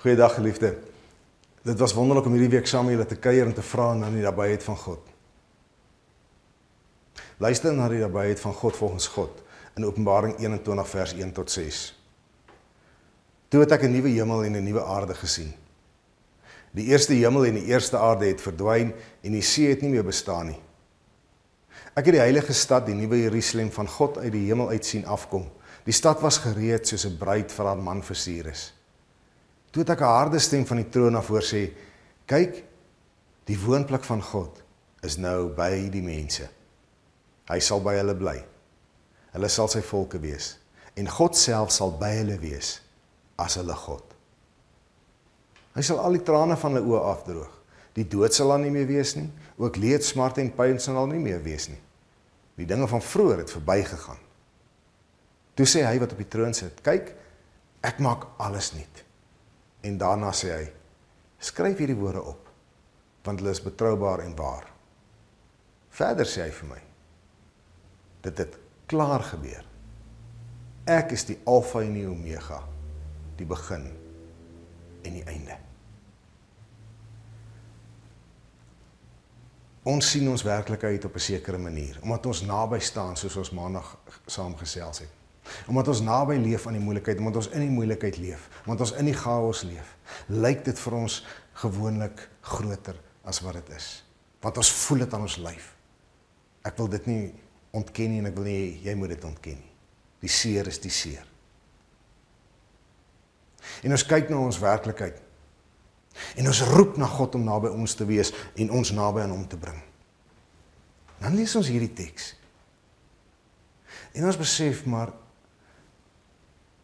Goeiedag geliefde. Dit was wonderlik om hierdie week saam met julle te kuier en te vra na die nabyheid van God. Luister na die nabyheid van God volgens God in Openbaring 21 vers 1 tot 6. Toe het ek 'n nuwe hemel en 'n nuwe aarde gesien. Die eerste hemel en die eerste aarde het verdwyn en die see het nie meer bestaan nie. Ek het die heilige stad, die nuwe Jerusalem, van God uit die hemel uit sien afkom. Die stad was gereed soos 'n bruid vir haar man versier is. Toe het ek 'n harde stem van die troon af hoor sê, kyk, die woonplek van God is nou by die mense. Hy sal by hulle bly. Hulle sal sy volke wees. En God self sal by hulle wees as hulle God. Hy sal al die trane van hulle oë afdroog. Die dood sal dan nie meer wees nie. Ook leed, smart en pyn sal al nie meer wees nie. Die dinge van vroeër het verbygegaan. Toe sê hy wat op die troon sit, kyk, ek maak alles nuut. En daarna sê hy, skryf hierdie woorde op, want hulle is betroubaar en waar. Verder sê hy vir my, dit het klaar gebeur. Ek is die Alfa en die Omega, die begin en die einde. Ons sien ons werklikheid op 'n sekere manier, omdat ons naby staan soos ons maandag saam gesels het. Omdat ons naby leef aan die moeilikheid, omdat ons in die moeilikheid leef, omdat ons in die chaos leef, lyk dit vir ons gewoonlik groter as wat dit is. Want ons voel dit aan ons lyf. Ek wil dit nie ontken nie en ek wil nie jy moet dit ontken nie. Die seer is die seer. En ons kyk na ons werklikheid. En ons roep na God om naby ons te wees en ons naby aan hom te bring. Dan lees ons hierdie teks. En ons besef maar,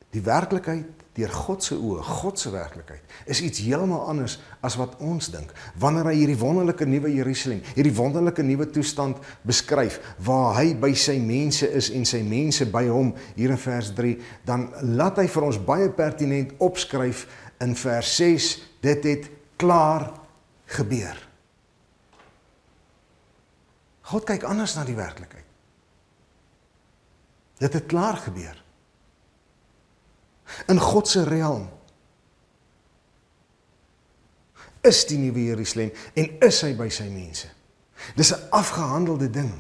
die werklikheid deur God se oë, God se werklikheid, is iets heeltemal anders as wat ons dink. Wanneer hy hierdie wonderlike nuwe Jerusalem, hierdie wonderlike nuwe toestand beskryf, waar hy by sy mense is en sy mense by hom, hier in vers 3, dan laat hy vir ons baie pertinent opskryf in vers 6, dit het klaar gebeur. God kyk anders na die werklikheid. Dit het klaar gebeur. In God se realm is die nuwe Jerusalem en is hy by sy mense. Dis 'n afgehandelde ding.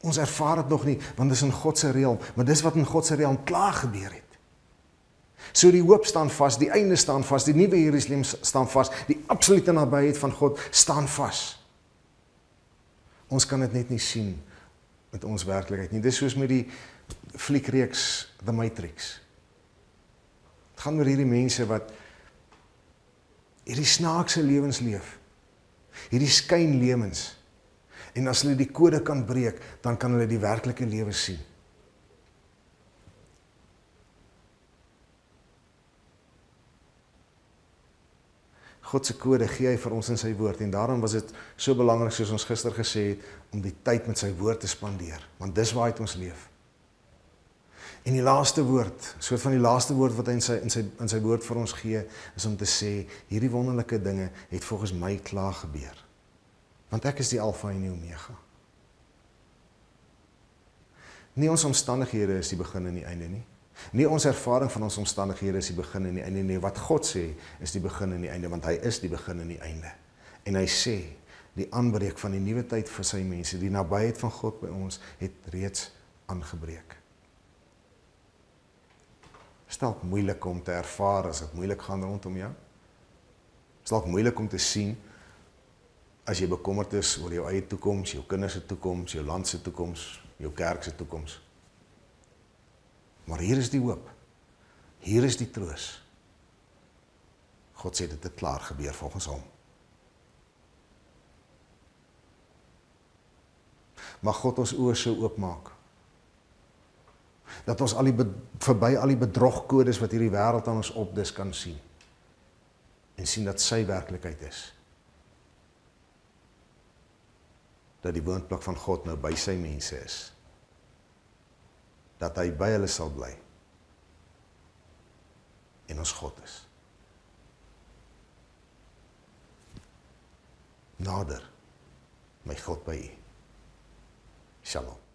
Ons ervaar dit nog nie, want dis in God se realm, maar dis wat in God se realm klaar gebeur het. So die hoop staan vas, die einde staan vas, die nuwe Jerusalem staan vas, die absolute nabyheid van God staan vas. Ons kan dit net nie sien met ons werklikheid nie. Dis soos met die fliekreeks The Matrix. Het gaan oor hierdie mense wat hierdie snaakse lewens leef, hierdie skynlewens, en as hulle die kode kan breek, dan kan hulle die werklike lewe sien. God se kode gee hy vir ons in sy woord, en daarom was dit so belangrik, soos ons gister gesê het, om die tyd met sy woord te spandeer, want dis waar hy ons leef. En die laaste woord, soort van die laaste woord wat hy in sy woord vir ons gee, is om te sê, hierdie wonderlike dinge het volgens my klaar gebeur. Want ek is die Alfa en die Omega. Nie ons omstandighede is die begin en die einde nie. Nie ons ervaring van ons omstandighede is die begin en die einde nie. Wat God sê is die begin en die einde, want hy is die begin en die einde. En hy sê, die aanbreek van die nuwe tyd vir sy mense, die nabyheid van God by ons, het reeds aangebreek. Is dit dalk moeilik om te ervaar as dit moeilik gaan rondom jou? Is dit dalk moeilik om te sien as jy bekommerd is oor jou eie toekoms, jou kinders se toekoms, jou land se toekoms, jou kerk se toekoms. Maar hier is die hoop. Hier is die troos. God sê dit het klaar gebeur volgens hom. Mag God ons oë so oopmaak dat ons verby al die bedrogkodes wat hierdie wêreld aan ons opdis kan sien. En sien dat sy werklikheid is. Dat die woonplek van God nou by sy mense is. Dat hy by hulle sal bly. En ons God is. Nader, my God by u. Shalom.